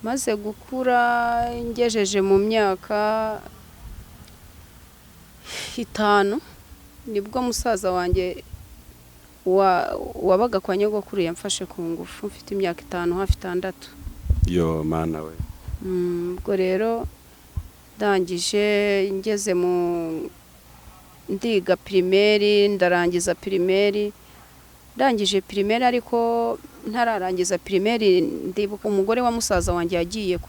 maze gukura ngejeje mu myaka 5 nibwo musaza wanjye wabaga kwa nyogokuru yamfashe ku ngufu mfite imyaka 5 hafi 6. Yo mana we. Ubwo rero ndangije ngeze mu ndiga primaire ndarangiza primaire ndangije primaire ariko ntararangiza primaire ndibuka umugore wa musaza wanjye yagiye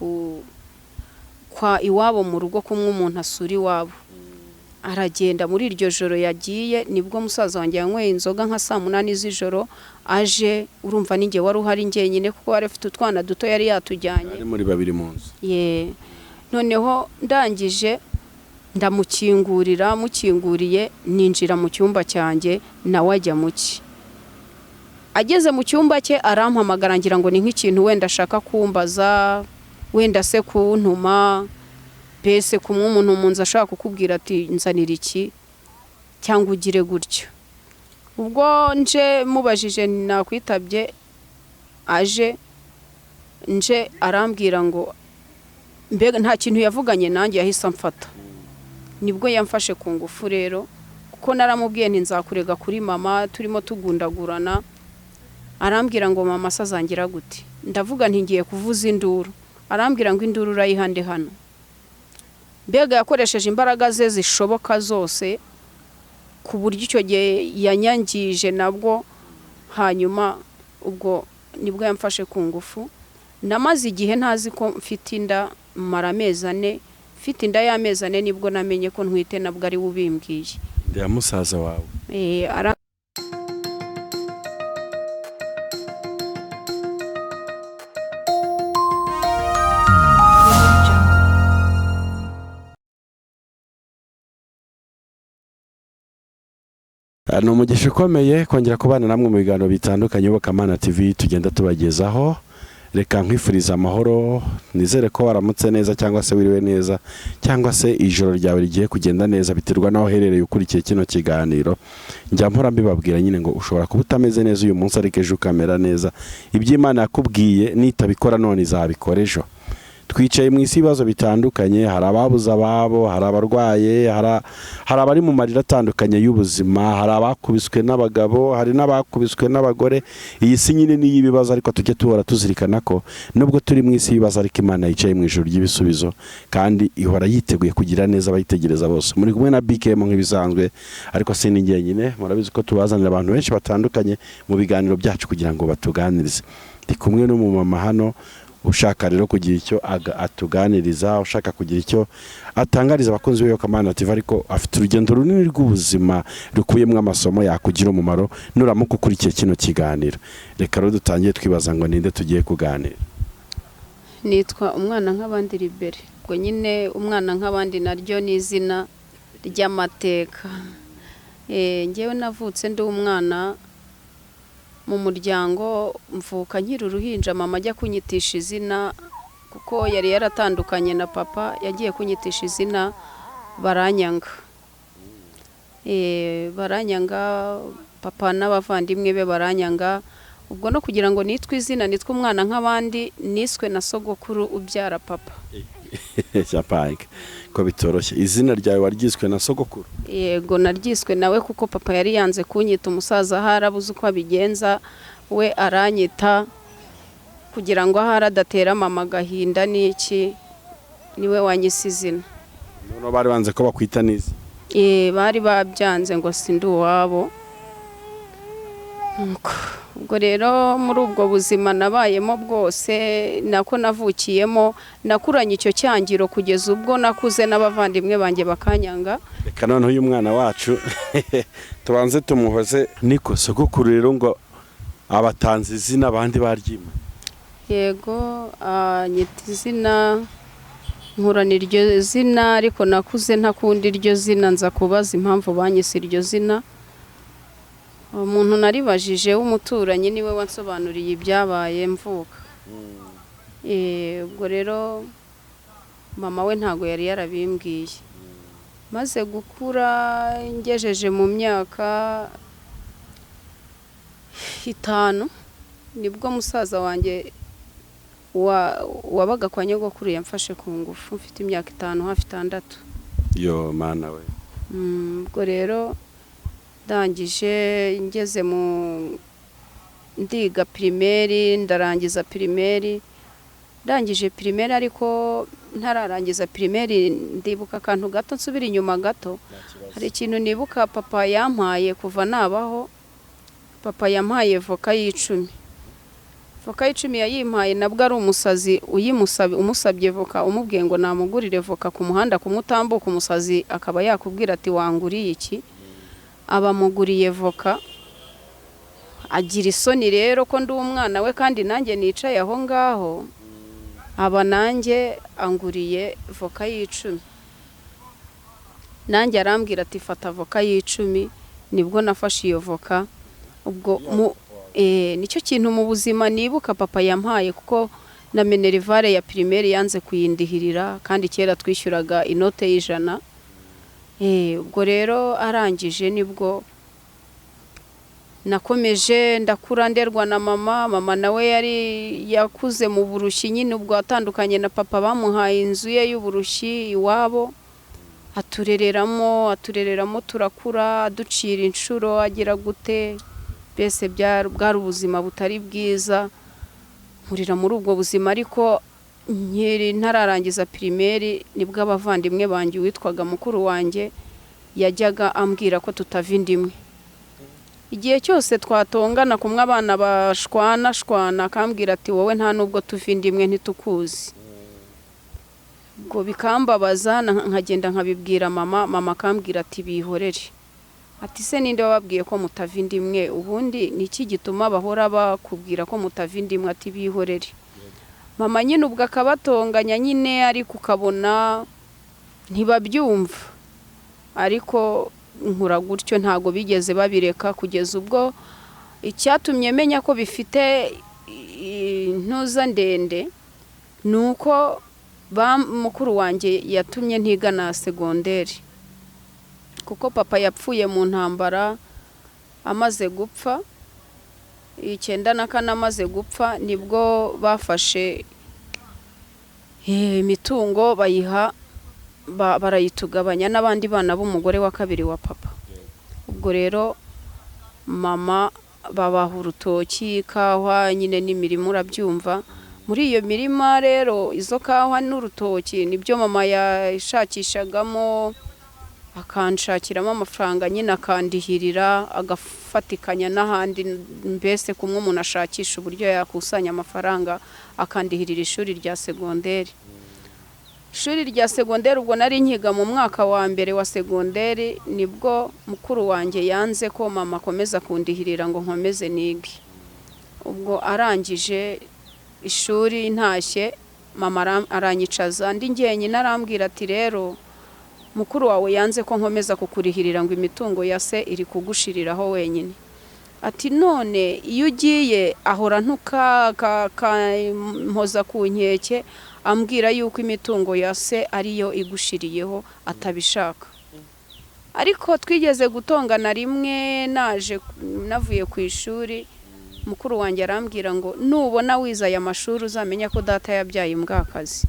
kwa iwabo mu rugo kumwe umuntu asuri iwabo aragenda muri iryo joro yagiye nibwo musaza wanjye yanyweye inzoga nka 8 z'ijoro aje urumva ninge wari uhari ngenyine kuko wari afite utwana duto yari yatujyanye ari muri babiri munsi noneho ndangije mukinguriye ninjira mu cyumba cyanjye nawe ajya muki ageze mu cyumba cye arampamagara ngira ngo ni nk'ikintu wenda ashaka kumbaza wenda se kuntuma bese kumwe umuntu munza ashaka kukubwira ati nzanira iki cyangwa ugire gutyo ubwo nje mubajije nakwitabye aje nje arambwira ngo mbega nta kintu yavuganye nanjye yahise amfata nibwo yamfashe ku ngufu rero kuko naramubwiye nti nzakurega kuri mama turimo tugundagurana arambwira ngo mama sazangira gute ndavuga nti ngiye kuvuza induru arambwira ngo induru urayihande hano mbega yakoresheje imbaraga ze zishoboka zose ku buryo icyo gihe yanyangije nabwo hanyuma ubwo nibwo yamfashe ku ngufu namaze igihe ntazi ko mfite inda mara amezi 4 mfite inda y'amezi 4 nibwo namenye ko ntwite nabwo ari ubimbwiye ya musaza wawe ni umugisha ukomeye kongera kubana namwe mu biganiro bitandukanye Kamana TV tugenda tubagezaho. Reka nkwifuriza amahoro, nizere ko waramutse neza cyangwa se wiriwe neza cyangwa se ijoro ryawe rigiye kugenda neza biterwa naho herereye ukurikiye kino kiganiro. Njya mpora mbibabwira nyine ngo ushobora kuba utameze neza uyu munsi ariko ejo ukamera neza. Iby'Imana yakubwiye nitabikora none izabikora ejo. Twicaye mu isi ibibazo bitandukanye, hari ababuza ababo, hari abarwaye, hari abari mu marira atandukanye y'ubuzima, hari abakubiswe n'abagabo, hari n'abakubiswe n'abagore. Iyi si nyine ni ibibazo ariko tujye tuhora tuzirikana ko nubwo turi mu isi ibibazo ariko Imana yicaye mu ijuru ry'ibisubizo kandi ihora yiteguye kugira neza abayitegereza bose. Muri kumwe na BKM nk'ibisanzwe ariko si ni nyine murabizi ko tubazanira abantu benshi batandukanye mu biganiro byacu kugira ngo batuganirize. Ndi kumwe no mu Mahano ushaka rero kugira icyo atuganiriza, ushaka kugira icyo atangariza abakunzi b'Iyo Kamana TV ariko afite urugendo runini rw'ubuzima rukuyemo amasomo yakugira umumaro nuramuka ukurikiye kino kiganiro. Reka rero dutangiye twibaza ngo ninde tugiye kuganira. Nitwa umwana nk'abandi Libere. Ubwo nyine umwana nk'abandi naryo ni izina ry'amateka. Ngewe navutse ndi umwana mu muryango mvuka nkiri uruhinja mama ajya kunyitisha izina kuko yari yaratandukanye na papa yagiye kunyitisha izina baranyanga papa n'abavandimwe be baranyanga ubwo no kugira ngo nitwe izina nitwe umwana nk'abandi niswe na sogokuru ubyara papa cyapake ko bitoroshye. Izina ryawe waryiswe na sogokuru? Yego naryiswe nawe kuko papa yari yanze kunyita umusaza harabuze uko abigenza we aranyita kugira ngo haradatera mama gahinda niki niwe wanyise izina. None bari banze ko bakwita neza? Bari babyanze ngo sindi uwabo. Ubwo rero muri ubwo buzima nabayemo bwose nako navukiyemo nakuranye icyo cyangiro kugeza ubwo nakuze n'abavandimwe banjye bakanyanga. Reka none uyu mwana wacu tubanze tumuhoze. Niko sogokuru rero ngo abatanze izina abandi baryima? Yego nyita izina nkurana iryo zina ariko nakuze ntakundi iryo zina nza kubaza impamvu banyise iryo zina. Umuntu naribajije w'umuturanyi niwe wansobanuriye ibyabaye mvuka. Ubwo rero mama we ntago yari yarabimbwiye. Maze gukura ngejeje mu myaka 5 nibwo musaza wanjye wabaga kwa nyogokuru yamfashe ku ngufu mfite imyaka 5 hafi 6. yo mana we. Ubwo rero ndangije ngeze mu ndiga primaire, ndarangiza primaire. Ndangije primaire ariko ntararangiza primaire ndibuka akantu gato nsubira inyuma gato. Hari ikintu nibuka papa yampaye kuva nabaho. Papa yampaye voka y'10. Voka y'10 yayimpaye nabwo ari umusazi umusabye voka umubwiye ngo namugurire voka ku muhanda kumutambuka, umusazi akaba yakubwira ati wanguriye iki. Abamuguriye voka agira isoni rero ko ndi umwana we kandi nanjye nicaye aho ngaho. Aba nanjye anguriye voka y'10. Nanjye arambwira ati fata voka y'10. Nibwo nafashe iyo voka. Ubwo nicyo kintu mu buzima nibuka papa yampaye, kuko na minerivare ya primaire yanze kuyindihirira kandi kera twishyuraga inote y'100. Ubwo rero arangije nibwo nakomeje ndakura nderwa na mama nawe yari yakuze mu burushyi nyine. Ubwo atandukanye na papa bamuhaye inzu ye y'uburushyi iwabo, aturereramo turakura, ducira inshuro agira gute. Bese bwari ubuzima butari bwiza, nkurira muri ubwo buzima. Ariko nkiri ntararangiza primaire nibwo abavandimwe banjye witwaga mukuru wanjye yajyaga ambwira ko tutava indimwe. Igihe cyose twatongana kumwe abana bashwana akambwira ati wowe nta nubwo tuva indimwe ntitukuzi. Ubwo bikambabaza nkagenda nkabibwira mama akambwira ati bihorere. Ati se ninde wababwiye ko mutava indimwe? Ubundi niki gituma bahora bakubwira ko mutava indimwe? Ati bihorere. Mama nyine ubwo akabatonganya nyine, ariko ukabona ntibabyumva. Ariko nkura gutyo ntago bigeze babireka, kugeza ubwo icyatumye menya ko bifite intuza ndende nuko mukuru wanjye yatumye ntiga na segonderi. Kuko papa yapfuye mu ntambara amaze gupfa, 94 amaze gupfa nibwo bafashe imitungo bayiha barayitugabanya n'abandi bana b'umugore wa kabiri wa papa. Ubwo rero mama babaha urutoki, kahwa nyine n'imirimo urabyumva. Muri iyo mirima rero izo kahwa n'urutoki nibyo mama yashakishagamo, akanshakiramo amafaranga nyine akandihirira, agafatikanya n'ahandi. Mbese kumwe umuntu ashakisha uburyo yakusanya amafaranga akandihirira ishuri rya segonderi. Ishuri rya segonderi ubwo nari nkiga mu mwaka wa mbere wa segonderi, nibwo mukuru wanjye yanze ko mama akomeza kundihirira ngo nkomeze nige. Ubwo arangije ishuri ntashye, mama aranyicaza ndi njyenyine, arambwira ati rero mukuru wawe yanze ko nkomeza kukurihirira ngo imitungo ya se iri kugushiriraho wenyine. Ati none iyo ugiye ahora ntuka mpoza ku nkeke ambwira yuko imitungo ya se ariyo igushiriyeho atabishaka. Ariko twigeze gutongana rimwe navuye ku ishuri, mukuru wanjye arambwira ngo nubona wizaye amashuri uzamenya ko data yabyaye imbwakazi.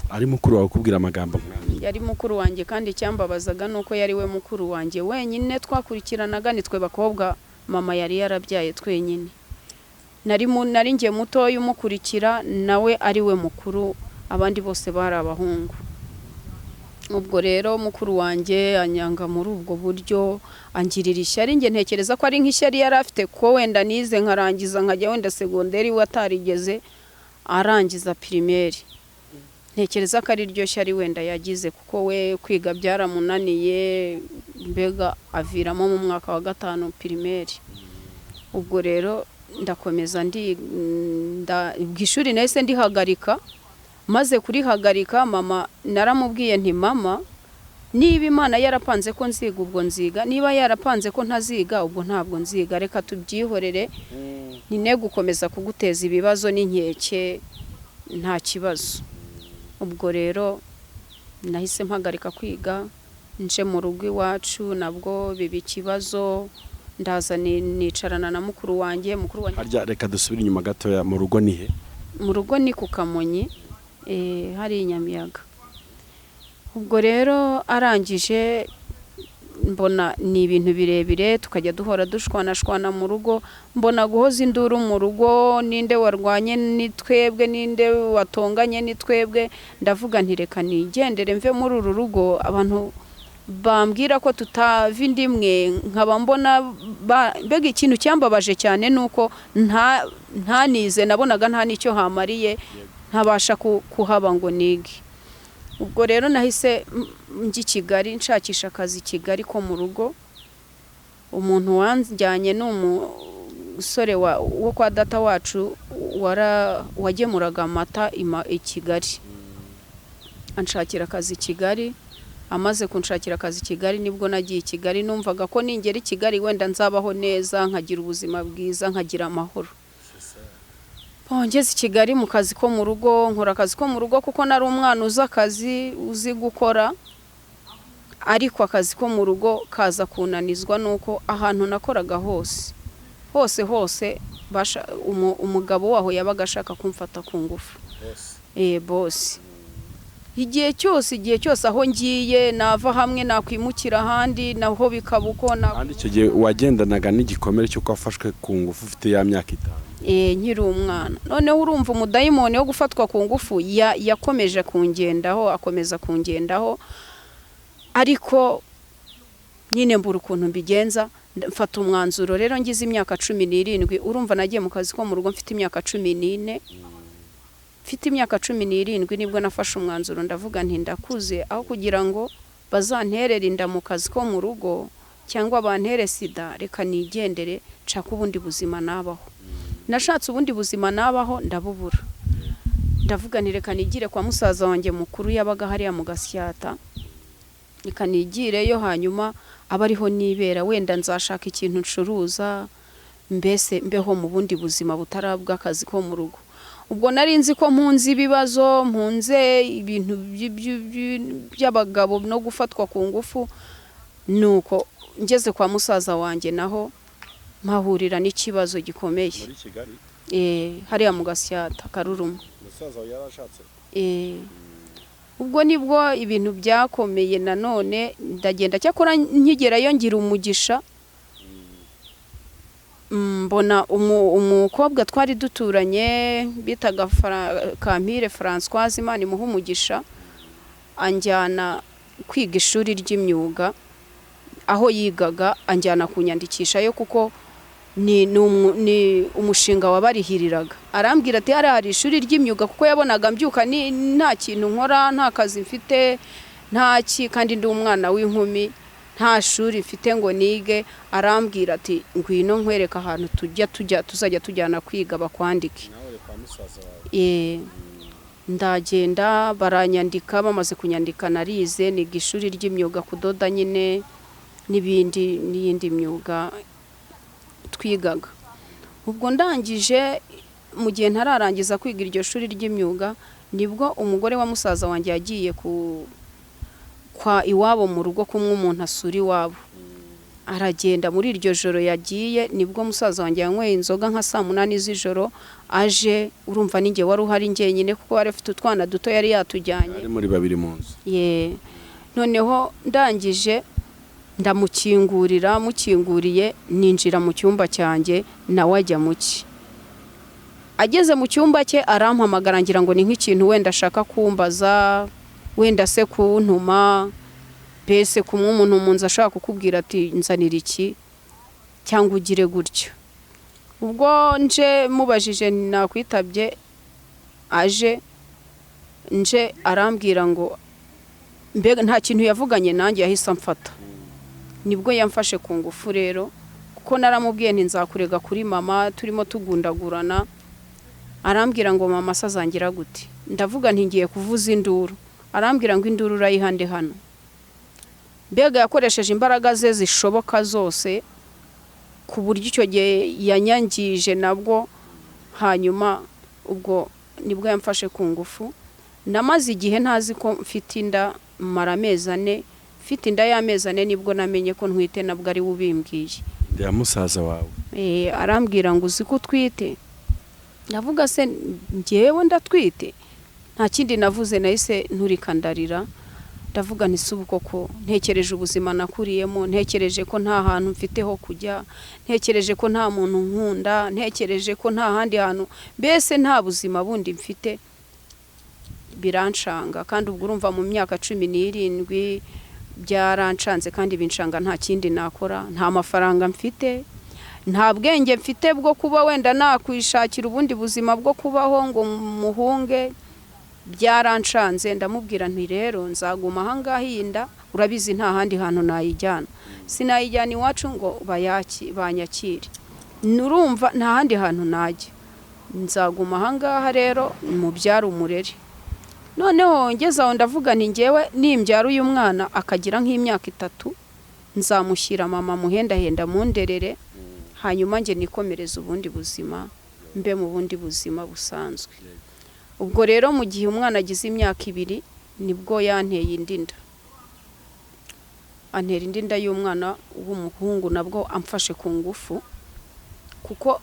Ari mukuru wawe kubwira amagambo mwami? Yari mukuru wanjye, kandi cyambabazaga nuko yari we mukuru wanjye wenyine twakurikiranaga, nitwe bakobwa mama yari yarabyaye twenyine. Nari ngiye mutoya umukurikira, nawe ari we mukuru, abandi bose bari abahungu. Ubwo rero mukuru wanjye anyanga muri ubwo buryo, angirira ishyari. Nge ntekereza ko ari nk'ishyari yari afite ko wenda nize nkarangiza nkajya wenda segonderi, we atarigeze arangiza primaire. Ntekereza ko ari ryo shyari wenda yagize, kuko we kwiga byaramunaniye, mbega aviramo mu mwaka wa 5 primaire. Ubwo rero ndakomeza bw'ishuri nahise ndihagarika. Maze kurihagarika mama naramubwiye nti mama, niba Imana yarapanze ko nziga ubwo nziga, niba yarapanze ko ntaziga ubwo ntabwo nziga, reka tubyihorere, nine gukomeza kuguteza ibibazo n'inkeke, nta kibazo. Ubwo rero nahise mpagarika kwiga, nje mu rugo iwacu nabwo biba ikibazo. Ndaza nicarana na mukuru wanjye. Harya reka dusubire inyuma gato, ya mu rugo nihe? mu rugo ni ku Kamonyi hari Nyamiyaga. Ubwo rero arangije mbona ni ibintu birebire, tukajya duhora dushwana mu rugo, mbona guhoza induru mu rugo, ninde warwanye ni twebwe, ninde watonganye ni twebwe. Ndavuga nti reka nigendere mve muri uru rugo, abantu bambwira ko tutava indimwe, nkaba mbona mbega ikintu cyambabaje cyane nuko ntanize, nabonaga nta nicyo hamariye, ntabasha kuhaba ngo nige. Ubwo rero nahise njya Kigali nshakisha akazi Kigali ko mu rugo. Umuntu wanjyanye n'umusore wo kwa data wacu wagemuraga amata i Kigali, anshakira akazi Kigali. Amaze kunshakira akazi Kigali nibwo nagiye Kigali, numvaga ko ningera i Kigali wenda nzabaho neza, nkagira ubuzima bwiza, nkagira amahoro. Ngeze i Kigali mu kazi ko mu rugo, nkora akazi ko mu rugo kuko nari umwana uzi akazi, uzi gukora. Ariko akazi ko mu rugo kaza kunanizwa nuko ahantu nakoraga hose umugabo waho yabaga ashaka kumfata ku ngufu. Boss. Igihe cyose aho ngiye nava hamwe nakwimukira ahandi, naho bikabuko kandi icyo gihe wagendanaga n'igikomere cyo kwafashwe ku ngufu ufite ya myaka 5. Nkiri umwana. Noneho urumva umudayimoni wo gufatwa ku ngufu yakomeje kungendaho, akomeza kungendaho. Ariko nyine mbura ukuntu mbigenza, mfata umwanzuro rero ngize imyaka 17. Urumva nagiye mu kazi ko mu rugo mfite imyaka 14. Mfite imyaka 17 nibwo nafashe umwanzuro, ndavuga nti ndakuze, aho kugira ngo bazanterere inda mu kazi ko mu rugo cyangwa bantere sida, reka nigendere nshaka ubundi buzima nabaho. Nashatse ubundi buzima nabaho ndabubura. Ndavuga nti reka nigire kwa musaza wanjye mukuru yabaga hariya mu Gasyata, reka nigireyo hanyuma abariho nibera, wenda nzashaka ikintu ncuruza, mbese mbeho mu bundi buzima butarabwa akazi ko mu rugo. Ubwo nari nzi ko mpunze ibibazo, mpunze ibintu by'abagabo no gufatwa ku ngufu. Nuko ngeze kwa musaza wanjye naho mpahurira n'ikibazo gikomeye. Muri Kigali? Hariya mu Gasyata Karuruma. Musaza yarashatse? Ubwo nibwo ibintu byakomeye nanone, ndagenda cyakora nkigerayo ngira umugisha. Mbona umukobwa twari duturanye bitaga Kampire Françoise, Imana imuha umugisha, anjyana kwiga ishuri ry'imyuga. Aho yigaga anjyana kunyandikishayo kuko ni umushinga wabarihiriraga. Arambwira ati hari ishuri ry'imyuga kuko yabonaga mbyuka nta kintu nkora, nta kazi mfite, kandi ndi umwana w'inkumi, nta shuri mfite ngo nige. Arambwira ati ngwino nkwereka ahantu tuzajya tujyana kwiga bakwandike. Ndagenda baranyandika, bamaze kunyandika narize niga ishuri ry'imyuga, kudoda nyine n'iyindi myuga twigaga. Ubwo ndangije mu gihe ntararangiza kwiga iryo shuri ry'imyuga, nibwo umugore wa musaza wanjye yagiye kwa iwabo mu rugo kumwe umuntu asura iwabo. Aragenda muri iryo joro yagiye, nibwo musaza wanjye yanyweye inzoga nka 8 z'ijoro. Aje urumva ninjye wari uhari njyenyine kuko wari afite utwana duto yari yatujyanye. Ari muri babiri mu nzu. Noneho ndangije mukinguriye ninjira mu cyumba cyanjye, nawe ajya muki. Ageze mu cyumba cye arampamagara, ngira ngo ni nk'ikintu wenda ashaka kumbaza, wenda se kuntuma, mbese kumwe umuntu mu nzu ashaka kukubwira ati nzanira iki cyangwa ugire gutyo. Ubwo nje mubajije nakwitabye, nje arambwira ngo mbega nta kintu yavuganye nanjye, yahise amfata. Nibwo yamfashe ku ngufu rero, kuko naramubwiye nti nzakurega kuri mama, turimo tugundagurana. Arambwira ngo mama sazangira gute? Ndavuga nti ngiye kuvuza induru. Arambwira ngo induru urayihande hano. Mbega yakoresheje imbaraga ze zishoboka zose, ku buryo icyo gihe yanyangije nabwo. Hanyuma ubwo nibwo yamfashe ku ngufu. Namaze igihe ntazi ko mfite inda, mara amezi 4. Mfite inda y'amezi 4 nibwo namenye ko ntwite, nabwo ari ubimbwiye. Ndi musaza wawe? Arambwira ngo uzi ko utwite. ndavuga se njyewe ndatwite, nta kindi navuze, nahise nturikandarira. Ndavuga nti si uko ko ntekereje ubuzima nakuriyemo, ntekereje ko nta hantu mfite ho kujya, ntekereje ko nta muntu nkunda, ntekereje ko nta handi hantu, mbese nta buzima bundi mfite. Biranshanga kandi ubwo urumva mu myaka 17 byarancanze kandi binshanga, nta kindi nakora, nta mafaranga mfite, nta bwenge mfite bwo kuba wenda nakwishakira ubundi buzima bwo kubaho ngo muhunge. Byaranshanze. Ndamubwira nti rero nzaguma ahangaha yinda, urabizi nta handi hantu nayijyana, sinayijyana iwacu ngo banyakire, nurumva nta handi hantu najya, nzaguma ahangaha rero mubyara umurere. Noneho ngeze aho ndavuga nti njyewe nimbyara uyu mwana akagira nk'imyaka 3, nzamushyira mama muhendahenda munderere, hanyuma nge nikomereza ubundi buzima, mbe mu bundi buzima busanzwe. Ubwo rero mu gihe umwana agize imyaka 2 nibwo yanteye indinda, antera indinda y'umwana w'umuhungu, nabwo amfashe ku ngufu, kuko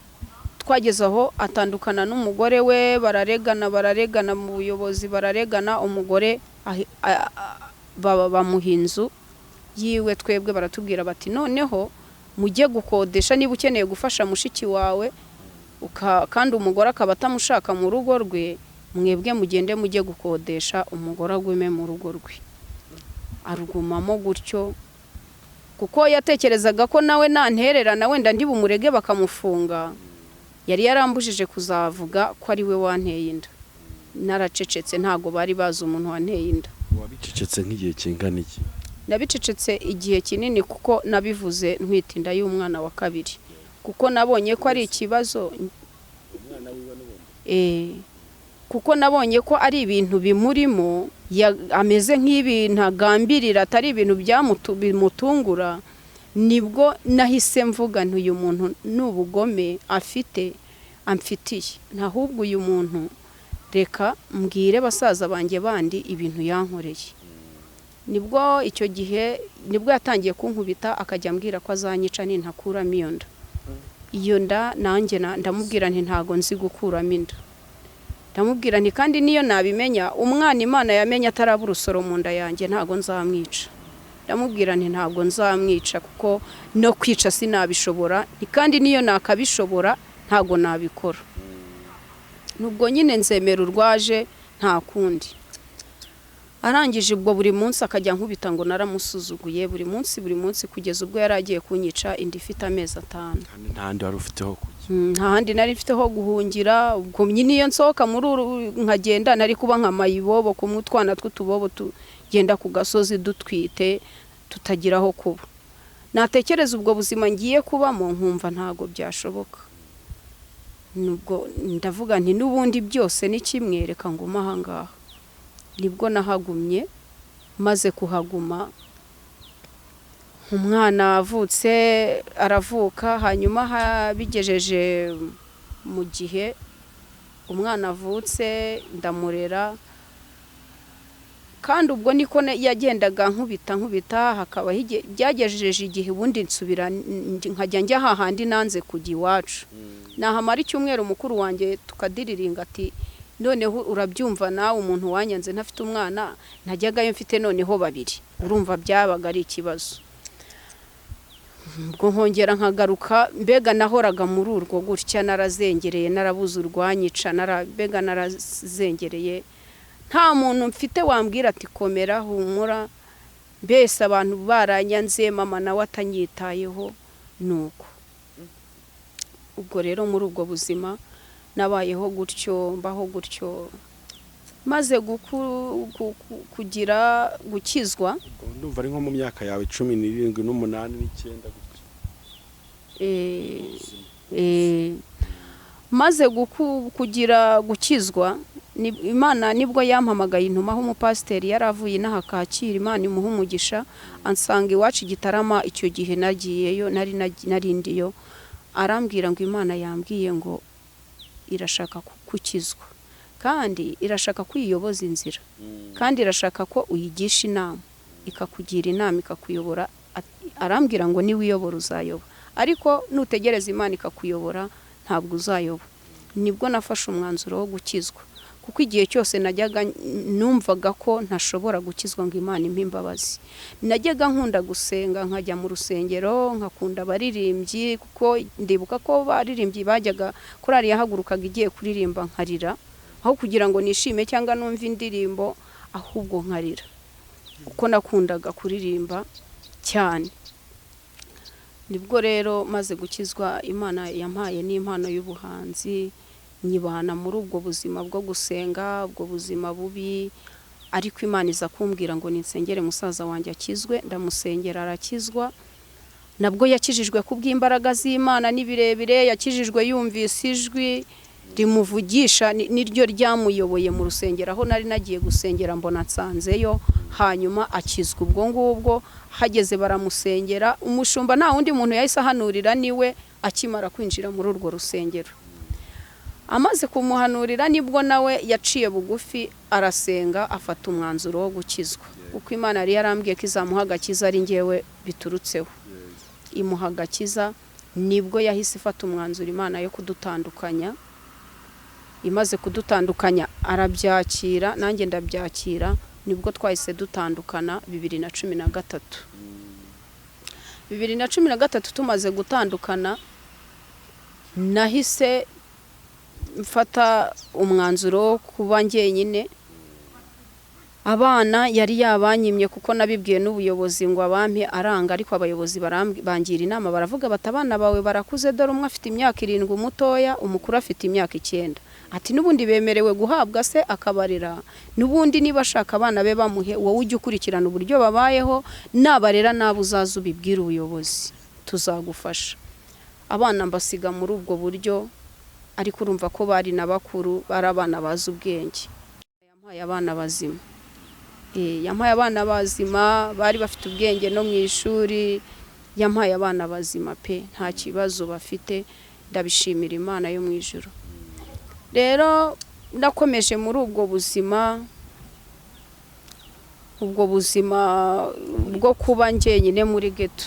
twageze aho atandukana n'umugore we, bararegana mu buyobozi, bararegana, umugore bamuha inzu yiwe. Twebwe baratubwira bati noneho mujye gukodesha niba ukeneye gufasha mushiki wawe, kandi umugore akaba atamushaka mu rugo rwe, mwebwe mugende mujye gukodesha, umugore agweme mu rugo rwe. Arugumamo gutyo, kuko yatekerezaga ko nawe nantererana wenda ndi bumurege bakamufunga. Yari yarambujije kuzavuga ko ari we wanteye inda. Naracecetse, ntago bari bazi umuntu wanteye inda. Wabicecetse nk'igihe kingana iki? Nabicecetse igihe kinini, kuko nabivuze ntwite inda y'umwana wa 2, kuko nabonye ko ari ikibazo. Umwana wiwe n'ubundi kuko nabonye ko ari ibintu bimurimo, ameze nk'ibintu agambirira, atari ibintu bimutungura. Nibwo nahise mvuga nti uyu muntu n'ubugome amfitiye, ntahubwo uyu muntu reka mbwire basaza banjye bandi ibintu yankoreye. Nibwo icyo gihe nibwo yatangiye kunkubita, akajya ambwira ko azanyica nintakuramo iyo nda. Iyo nda nanjye ndamubwira nti ntago nzi gukuramo inda. Ndamubwira nti kandi niyo nabimenya, umwana Imana yamenye ataraba urusoro mu nda yanjye, ntago nzamwica. Ndamubwira nti ntago nzamwica, kuko no kwica sinabishobora, kandi niyo nakabishobora ntago nabikora. Nubwo nyine nzemera urwaje nta kundi. Arangije ubwo buri munsi akajya nkubita ngo naramusuzuguye, buri munsi kugeza ubwo yaragiye kunyica indi ifite amezi 5. Nta handi wari ufiteho kujya? Nta handi nari mfiteho guhungira. Ubwo nyine iyo nsohoka muri nkagenda, nari kuba nka mayibobo, ku mutwana tw'utubobo tugenda ku gasozi dutwite, tutagiraho kuba. Natekereza ubwo buzima ngiye kubamo, nkumva ntago byashoboka. Nubwo ndavuga nti n'ubundi byose ni kimwe, reka nguma ahangaha. Nibwo nahagumye, maze kuhaguma, umwana avutse aravuka, hanyuma bigejeje mu gihe umwana avutse ndamurera, kandi ubwo niko yagendaga nkubita, hakaba byagejeje igihe ubundi nsubira nkajya njya hahandi nanze kujya iwacu. Nahamara icyumweru mukuru wanjye tukadiriringa ati noneho urabyumva nawe, umuntu wanyanze ntafite umwana, ntajyagayo mfite noneho 2. Urumva byabaga ari ikibazo. Ubwo nkongera nkagaruka, mbega nahoraga muri urwo gutya, narazengereye, narabuze urwanyica, mbega narazengereye, nta muntu mfite wambwira ati komera humura, mbese abantu baranyanze, mama nawe atanyitayeho. Nuko ubwo rero muri ubwo buzima nabayeho gutyo, mbaho gutyo, maze kugira gukizwa. Ndumva ari nko mu myaka yawe 17, 8, 9 maze kugira gukizwa, Imana nibwo yampamagaye intumaho umupasiteri yaravuye inaha Kacyiru, Imana imuha umugisha, ansanga iwacu Gitarama. Icyo gihe nagiyeyo, narindiyo, arambwira ngo Imana yambwiye ngo irashaka gukizwa, kandi irashaka kwiyoboza inzira, kandi irashaka ko uyigisha inama, ikakugira inama, ikakuyobora. Arambwira ngo niwe uyobora uzayoba, ariko nutegereza Imana ikakuyobora ntabwo uzayoba. nibwo nafashe umwanzuro wo gukizwa, kuko igihe cyose najyaga numvaga ko ntashobora gukizwa ngo Imana impe imbabazi. Najyaga nkunda gusenga, nkajya mu rusengero, nkakunda abaririmbyi, kuko ndibuka ko baririmbyi bajyaga korari yahagurukaga igiye kuririmba nkarira, aho kugira ngo nishime cyangwa numve indirimbo, ahubwo nkarira, kuko nakundaga kuririmba cyane. Nibwo rero maze gukizwa, Imana yampaye n'impano y'ubuhanzi, nyibana muri ubwo buzima bwo gusenga, ubwo buzima bubi, ariko Imana iza kumbwira ngo ninsengere musaza wanjye akizwe. Ndamusengera arakizwa. Nabwo yakijijwe kubw'imbaraga z'Imana n'ibirebire, yakijijwe yumvise ijwi rimuvugisha, niryo ryamuyoboye mu rusengero aho nari nagiye gusengera, mbona nsanzeyo. Hanyuma akizwa ubwo ngubwo, hageze baramusengera. Umushumba nta wundi muntu yahise ahanurira, niwe akimara kwinjira muri urwo rusengero. Amaze kumuhanurira nibwo nawe yaciye bugufi arasenga, afata umwanzuro wo gukizwa, kuko Imana yari yarambwiye ko izamuha agakiza ari njyewe biturutseho. Imuha agakiza, nibwo yahise ifata umwanzuro Imana yo kudutandukanya. Imaze kudutandukanya arabyakira, nanjye ndabyakira, nibwo twahise dutandukana 2013. 2013 tumaze gutandukana, nahise mfata umwanzuro kuba njyenyine. Abana yari yabanyimye kuko nabibwiye n'ubuyobozi ngo abampe aranga, ariko abayobozi bangira inama, baravuga bati abana bawe barakuze, dore umwe afite imyaka 7 umutoya, umukuru afite imyaka 9. Ati nubundi bemerewe guhabwa se akabarera, nubundi niba ashaka abana be bamuhe, wowe ujye ukurikirana uburyo babayeho, nabarera nabo uzaza ubibwira ubuyobozi, tuzagufasha. Abana mbasiga muri ubwo buryo, ariko urumva ko bari nabakuru, bari abana bazi ubwenge. Yampaye abana bazima, yampaye abana bazima, bari bafite ubwenge no mu ishuri. Yampaye abana bazima pe, nta kibazo bafite. Ndabishimira Imana yo mu ijuru. Rero ndakomeje muri ubwo buzima bwo kuba njyenyine muri ghetto.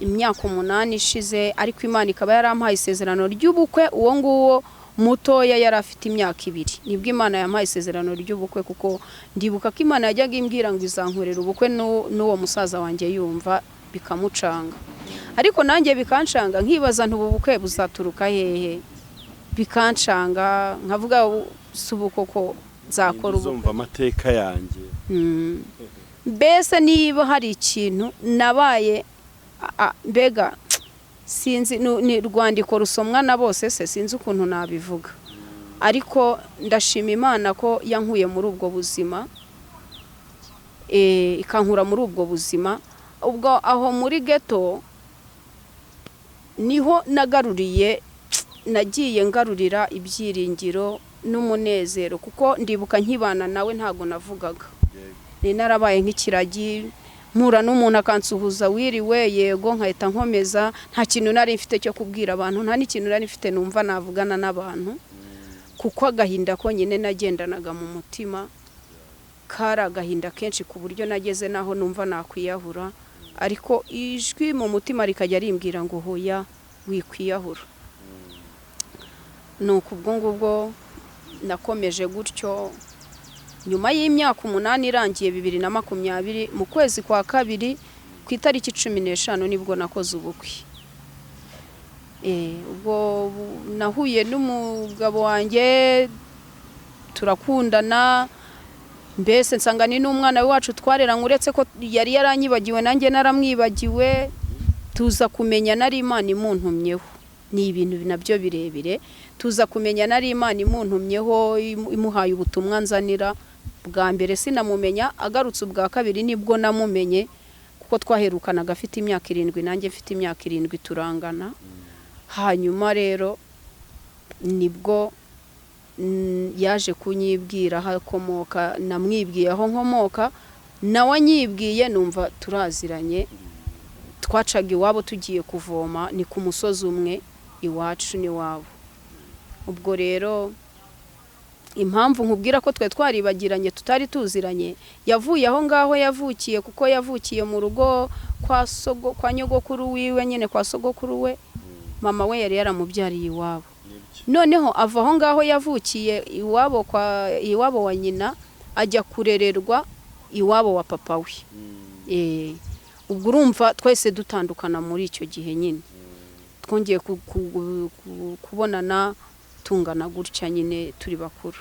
Imyaka 8 ishize, ariko Imana ikaba yarampaye isezerano ry'ubukwe. Uwo nguwo mutoya yari afite imyaka 2, nibwo Imana yampaye isezerano ry'ubukwe, kuko ndibuka ko Imana yajyaga imbwira ngo izankorera ubukwe n'uwo musaza wanjye, yumva bikamucanga. Ariko nanjye bikancanga, nkibaza ntubu bukwe buzaturuka hehe, bikancanga, nkavuga subuko ko zakora ubukwe amateka yanjye. Mbese niba hari ikintu nabaye, mbega sinzi, ni rwandiko rusomwa na bose, se sinzi ukuntu nabivuga, ariko ndashima Imana ko yankuye muri ubwo buzima, ikankura muri ubwo buzima. Ubwo aho muri ghetto niho nagiye ngarurira ibyiringiro n'umunezero, kuko ndibuka nkibana nawe ntago navugaga. Ni narabaye nk'ikiragi, mpura n'umuntu akansuhuza wiriwe, yego, nkahita nkomeza. Nta kintu nari mfite cyo kubwira abantu, nta n'ikintu nari mfite numva navugana n'abantu, kuko agahinda ko nyine nagendanaga mu mutima kari agahinda kenshi, ku buryo nageze naho numva nakwiyahura, ariko ijwi mu mutima rikajya rimbwira ngo hoya wikwiyahura. Nuko ubwo ngubwo nakomeje gutyo. Nyuma y'imyaka 8 irangiye 2020, mu kwezi kwa 2 ku itariki 15 nibwo nakoze ubukwe. Ubwo nahuye n'umugabo wanjye, turakundana, mbese nsanga ni n'umwana wacu twareranye, uretse ko yari yaranyibagiwe nanjye naramwibagiwe. Tuza kumenya nari Imana imuntumyeho, ni ibintu nabyo birebire. Tuza kumenya nari Imana imuntumyeho, imuhaye ubutumwa nzanira. Bwa mbere sinamumenya, agarutse ubwa kabiri nibwo namumenye, kuko twaherukanaga afite imyaka 7, nanjye mfite imyaka 7, turangana. Hanyuma rero nibwo yaje kunyibwira hakomoka, namwibwiye aho nkomoka, nawe anyibwiye, numva turaziranye. Twacaga iwabo tugiye kuvoma, ni ku musozi umwe, iwacu ni wabo. Ubwo rero impamvu nkubwira ko twe twaribagiranye, tutari tuziranye, yavuye aho ngaho yavukiye, kuko yavukiye mu rugo kwa nyogokuru wiwe, nyine kwa sogokuru we. Mama we yari yaramubyariye iwabo. noneho ava aho ngaho yavukiye iwabo wa nyina ajya kurererwa iwabo wa papa we. Ubwo urumva twese dutandukana muri icyo gihe nyine, twongeye kubonana tungana gutya nyine turi bakuru.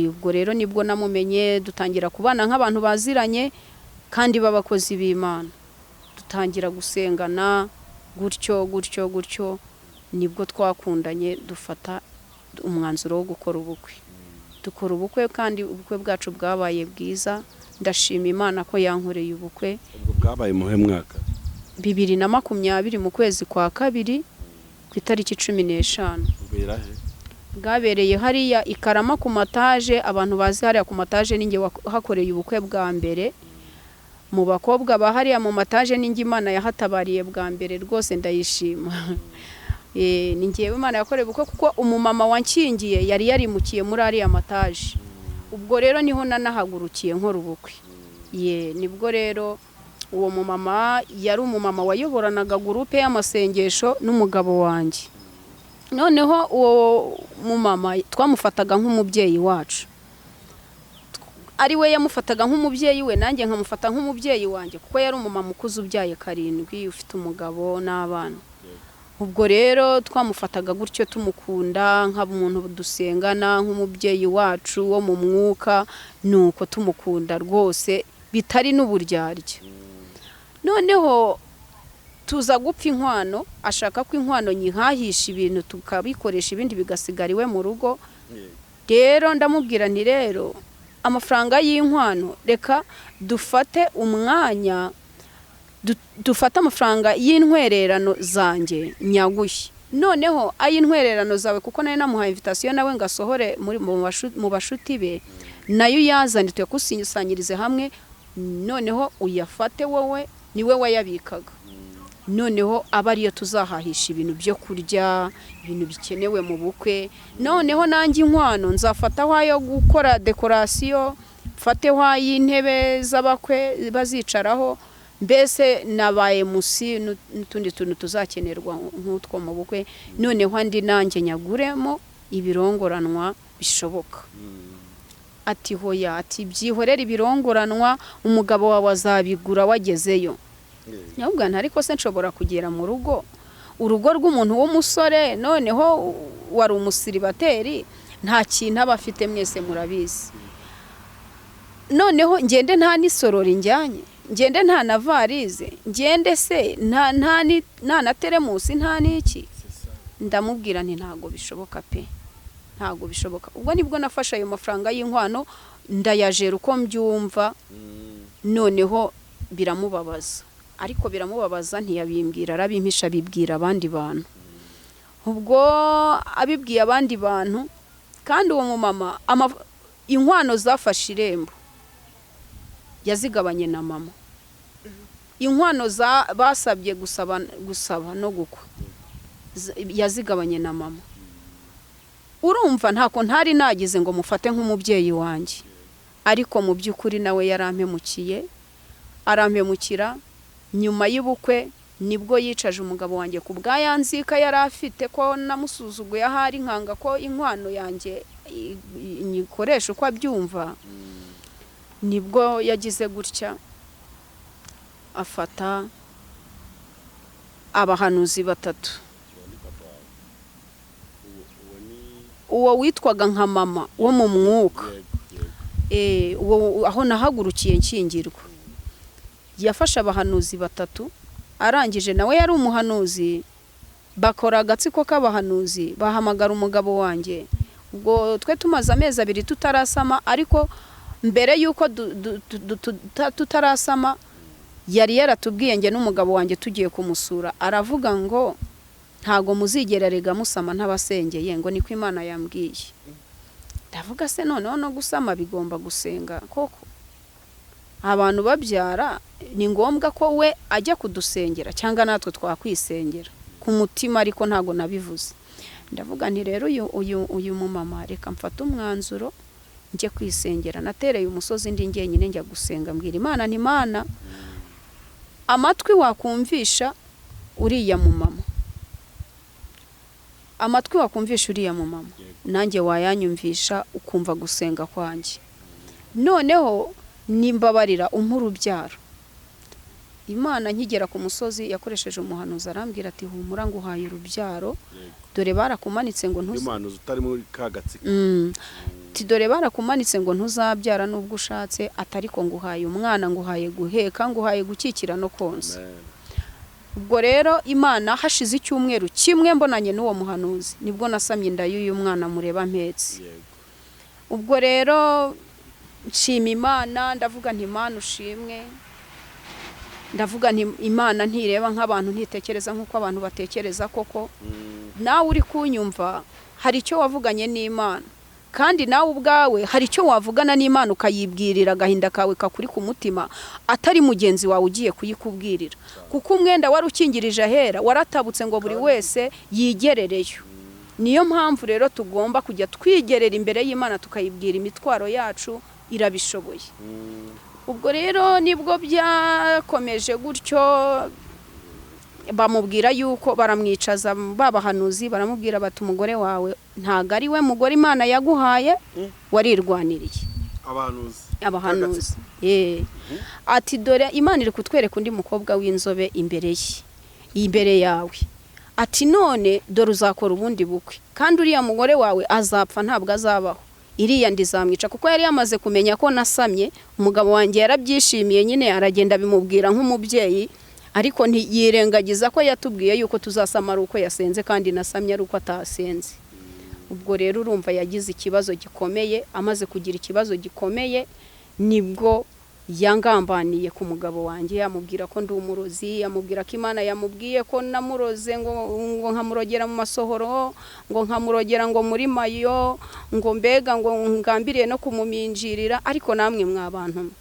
Ubwo rero nibwo namumenye, dutangira kubana nk'abantu baziranye kandi b'abakozi b'Imana, dutangira gusengana gutyo nibwo twakundanye, dufata umwanzuro wo gukora ubukwe. Dukora ubukwe kandi ubukwe bwacu bwabaye bwiza, ndashima Imana ko yankoreye ubukwe. Ubwo bwabaye muhe mwaka? 2020 mu kwezi kwa kabiri ku itariki 15. Bwabereye hariya ikarama ku mataje. Abantu bazi hariya ku mataje ninge hakoreye ubukwe bwa mbere. Mu bakobwa bahariya mu mataje ninge Imana yahatabariye bwa mbere, rwose ndayishima. Ningewe Imana yakoreye ubukwe kuko umumama wankingiye yari yarimukiye muri ariya mataje. Ubwo rero niho nanahagurukiye nkora ubukwe. Nibwo rero uwo mumama yari umumama wayoboranaga gurupe y'amasengesho n'umugabo wanjye. Noneho uwo mumama twamufataga nk'umubyeyi wacu, ari we yamufataga nk'umubyeyi we, nanjye nkamufata nk'umubyeyi wanjye, kuko yari umumama ukuze ubyaye 7, ufite umugabo n'abana. Ubwo rero twamufataga gutyo, tumukunda nk'umuntu dusengana, nk'umubyeyi wacu wo mu mwuka, nuko tumukunda rwose bitari n'uburyarya. Noneho tuza gupfa inkwano, ashaka ko inkwano nyihahisha ibintu tukabikoresha, ibindi bigasigara iwe mu rugo. Rero ndamubwira nti rero amafaranga y'inkwano reka dufate umwanya, dufate amafaranga y'intwererano zanjye nyagushye, noneho ay'intwererano zawe kuko nayo namuhaye invitation nawe ngasohore mu bashuti be, nayo yazanye tuyakusanyirize hamwe, noneho uyafate wowe niwe wayabikaga. Noneho aba ariyo tuzahahisha ibintu byo kurya, ibintu bikenewe mu bukwe. Noneho nanjye inkwano nzafata wayo gukora decoration, mfate way'intebe z'abakwe bazicaraho, mbese nabaye musi n'utundi tuntu tuzakenerwa nk'utwo mu bukwe. Noneho andi nanjye nyaguremo ibirongoranwa bishoboka. Ati hoya, ati byihorera ibirongoranwa, umugabo wawe azabigura wagezeyo. Nyabwana ariko se nshobora kugera mu rugo, urugo rw'umuntu w'umusore, noneho wari umusiribateri, nta kintu aba afite, mwese murabizi. Noneho ngende nta n'isorori njyanye, ngende nta na varize, ngende se nta na teremusi, nta n'iki. Ndamubwira nti ntago bishoboka pe, ntago bishoboka. Ubwo nibwo nafashe ayo mafaranga y'inkwano ndayajera uko mbyumva. Noneho biramubabaza, ariko biramubabaza ntiyabimbwira, arabimpisha, bibwira abandi bantu. Ubwo abibwiye abandi bantu, kandi uwo mumama inkwano zafashe irembo yazigabanye na mama. Inkwano basabye gusaba no gukwa yazigabanye na mama. Urumva ntako ntari nagize ngo mufate nk'umubyeyi wanjye, ariko mu by'ukuri nawe arampemukira. Nyuma y'ubukwe nibwo yicaje umugabo wanjye ku bw'ayanzika yari afite ko namusuzuguye, ahari nkanga ko inkwano yanjye nyikoresha uko abyumva. Nibwo yagize gutya, afata abahanuzi 3. Uwo witwaga nka mama wo mu mwuka, aho nahagurukiye nkingirwa, yafashe abahanuzi 3, arangije nawe yari umuhanuzi, bakora agatsiko k'abahanuzi, bahamagara umugabo wanjye. Ubwo twe tumaze amezi 2 tutarasama, ariko mbere yuko tutarasama yari yaratubwiye nge n'umugabo wanjye tugiye kumusura, aravuga ngo ntago muzigera rega musama ntabasengeye, ngo niko Imana yambwiye. Ndavuga se noneho no gusama bigomba gusenga koko? Abantu babyara ni ngombwa ko we ajya kudusengera cyangwa natwe twakwisengera ku mutima, ariko ntago nabivuze. Ndavuga nti rero uyu mumama reka mfata umwanzuro njye kwisengera. Natereye umusozi ndi ngenyine njya gusenga, mbwira Imana nti Imana, amatwi wakumvisha uriya mumama, amatwi wakumvisha uriya mu mama nanjye wayanyumvisha ukumva gusenga kwanjye. Noneho nimbabarira urubyaro. Imana nkigera ku musozi yakoresheje umuhanuzi arambwira ati humura nguhaye urubyaro, dore barakumanitse ngo umuhanuzi utari muri kagatsiko. Dore barakumanitse ngo ntuzabyara nubwo ushatse, atari ko nguhaye umwana, nguhaye guheka, nguhaye gukikira no konsa. Ubwo rero Imana hashize icyumweru kimwe mbonanye n'uwo muhanuzi nibwo nasamye inda y'uyu mwana mureba mpetse. Ubwo rero nshima Imana, ndavuga nti Imana ushimwe, ndavuga nti Imana ntireba nk'abantu, ntitekereza nk'uko abantu batekereza. Koko nawe uri kunyumva hari icyo wavuganye n'Imana, kandi nawe ubwawe hari icyo wavugana n'Imana ukayibwirira agahinda kawe kakuri ku mutima, atari mugenzi wawe ugiye kuyikubwirira, kuko umwenda wari ukingirije ahera waratabutse ngo buri wese yigerereyo. Niyo mpamvu rero tugomba kujya twigerera imbere y'Imana tukayibwira imitwaro yacu, irabishoboye. Ubwo rero nibwo byakomeje gutyo, bamubwira yuko baramwicaza babahanuzi, baramubwira bati umugore wawe ntago ari we mugore Imana yaguhaye, warirwaniriye. Abahanuzi ati dore Imana iri kutwereka undi mukobwa w'inzobe imbere yawe, ati none dore uzakora ubundi bukwe, kandi uriya mugore wawe azapfa ntabwo azabaho, iriya ndizamwica. Kuko yari yamaze kumenya ko nasamye, umugabo wanjye yarabyishimiye, nyine aragenda bimubwira nk'umubyeyi, ariko ntiyirengagiza ko yatubwiye yuko tuzasama ari uko yasenze, kandi nasamye ari uko atasenze. Ubwo rero urumva yagize ikibazo gikomeye. Amaze kugira ikibazo gikomeye nibwo yangambaniye ku mugabo wanjye, yamubwira ko ndi umurozi, yamubwira ko Imana yamubwiye ko namuroze ngo nkamurogera mu masohoro, ngo nkamurogera ngo muri mayo, ngo mbega ngo ngambiriye no kumuminjirira. Ariko namwe mwabantu,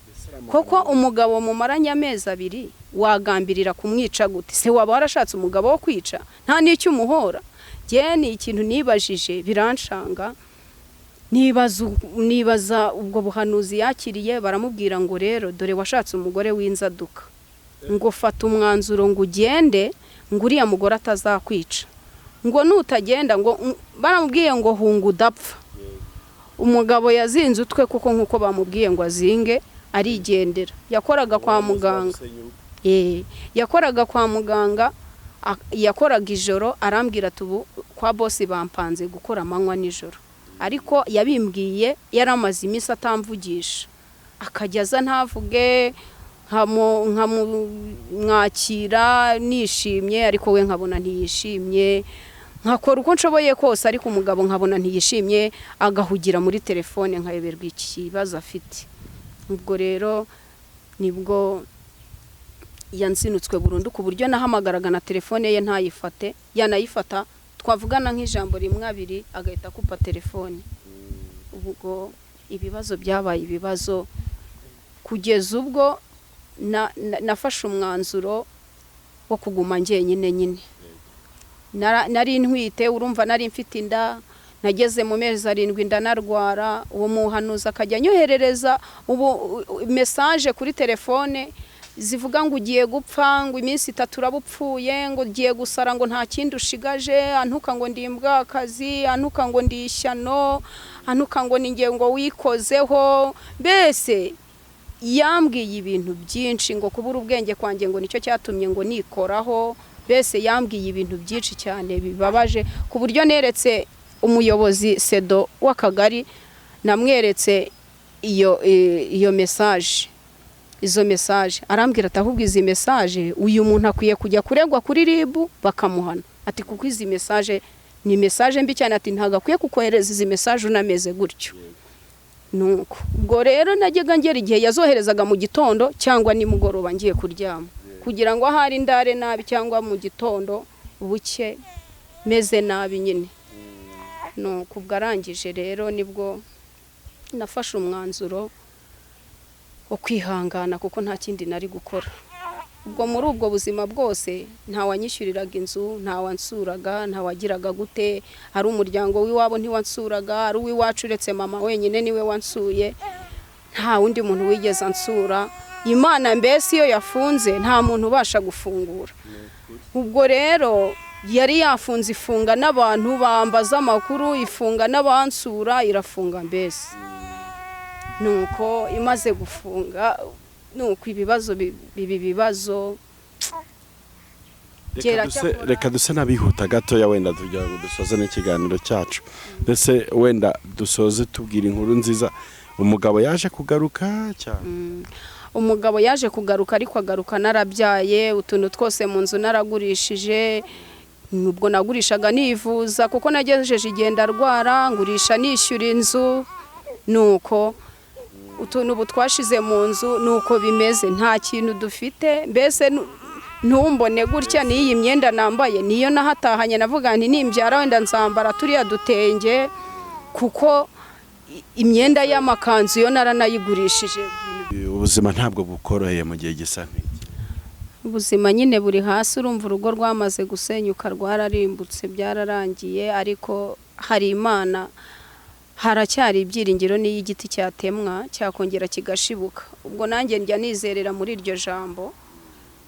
koko umugabo mumaranye amezi 2 wagambirira kumwica gute? Se waba warashatse umugabo wo kwica? Nta n'icyo umuhora. Je ni ikintu nibajije biranshanga, nibaza ubwo buhanuzi yakiriye. Baramubwira ngo rero dore washatse umugore w'inzaduka, ngo fata umwanzuro ngo ugende, ngo uriya mugore atazakwica, ngo nutagenda ngo baramubwiye ngo hunga udapfa. Umugabo yazinze utwe kuko nkuko bamubwiye ngo azinge, arigendera. Yakoraga kwa muganga, yakoraga kwa muganga, yakoraga ijoro. Arambwira tubu kwa bosi bampanze gukora amanywa nijoro, ariko yabimbwiye yaramaze iminsi atamvugisha, akajyaza ntavuge, nkamwakira nishimye, ariko we nkabona ntiyishimye. Nkakora uko nshoboye kose, ariko umugabo nkabona ntiyishimye, agahugira muri telefone, nkayoberwa ikibazo afite. Ubwo rero nibwo yanzinutswe burundu, ku buryo nahamagaraga na telefone ye ntayifate, yanayifata twavugana nk'ijambo rimwe 2 agahita akupa telefone. Ubwo ibibazo byabaye ibibazo, kugeza ubwo nafashe umwanzuro wo kuguma nyine. Nari ntwite, urumva nari mfite inda, nageze mu mezi 7 ndanarwara. Uwo muhanuzi akajya nyoherereza message kuri telefone zivuga ngo ugiye gupfa, ngo iminsi 3 urabupfuye, ngo ugiye gusara, ngo nta kindi ushigaje, antuka ngo ndi imbwakazi, antuka ngo ndi ishyano, antuka ngo ningiye ngo wikozeho. Mbese yambwiye ibintu byinshi, ngo kubura ubwenge kwanjye ngo nicyo cyatumye ngo nikoraho. Mbese yambwiye ibintu byinshi cyane bibabaje, ku buryo neretse umuyobozi sedo w'akagari, namweretse iyo message, izo message. Arambwira ati ahubwo izi message uyu muntu akwiye kujya kuregwa kuri ribu bakamuhana, ati kuko izi message ni message mbi cyane, ati ntago akwiye kukohereza izi message unameze gutyo. Nuko ubwo rero najyaga ngera igihe yazoherezaga mu gitondo cyangwa nimugoroba ngiye kuryama, kugira ngo ahari ndare nabi, cyangwa mu gitondo buke meze nabi nyine. Nuko ubwo arangije rero nibwo nafashe umwanzuro wo kwihangana, kuko nta kindi nari gukora. Ubwo muri ubwo buzima bwose nta wanyishyuriraga inzu, nta wansuraga, nta wagiraga gute. Hari umuryango w'iwabo ntiwansuraga, ari uw'iwacu uretse mama wenyine niwe wansuye, nta wundi muntu wigeze ansura. Imana mbese iyo yafunze nta muntu ubasha gufungura. Ubwo rero yari yafunze, ifunga n'abantu bambaza amakuru, ifunga n'abansura, irafunga mbese. Nuko imaze gufunga, nuko ibibazo bibazo. Reka duse n'abihuta gatoya wenda tugira ngo dusoze n'ikiganiro cyacu. Mbese wenda dusoze tubwira inkuru nziza. Umugabo yaje kugaruka cyane. Umugabo yaje kugaruka, ariko agaruka narabyaye, utuntu twose mu nzu naragurishije. Nubwo nagurishaga nifuza kuko nagejeje igenda arwara, ngurisha nishyura inzu. Nuko utuntu ubu twashize mu nzu, nuko bimeze, nta kintu dufite. Mbese ntumbone gutya, n'iyi myenda nambaye niyo nahatahanye, navuga nti nimbyara wenda nzambara turiya dutenge, kuko imyenda y'amakanzu yo naranayigurishije. Ubuzima ntabwo bukoroheye mu gihe gisa nk'iki. Ubuzima nyine buri hasi, urumva urugo rwamaze gusenyuka, rwararimbutse, byararangiye, ariko hari Imana, haracyari ibyiringiro. N'iyo igiti cyatemwa cyakongera kigashibuka. Ubwo nanjye njya nizerera muri iryo jambo,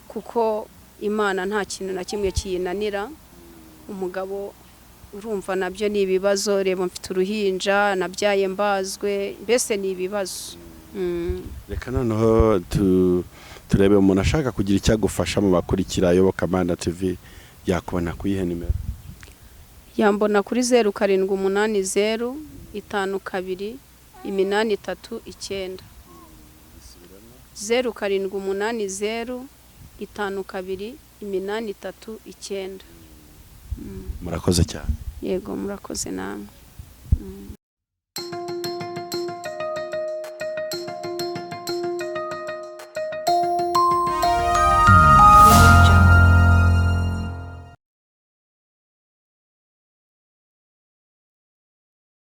kuko Imana nta kintu na kimwe kiyinanira. Umugabo urumva nabyo ni ibibazo, reba mfite uruhinja, nabyaye mbazwe, mbese ni ibibazo. Reka noneho turebe umuntu ashaka kugira icyagufasha mu bakurikira Iyobokamana TV, yakubona ku yihe nimero? Yambona kuri 0780 52 839. 0780 52 839. Murakoze cyane. Yego, murakoze namwe.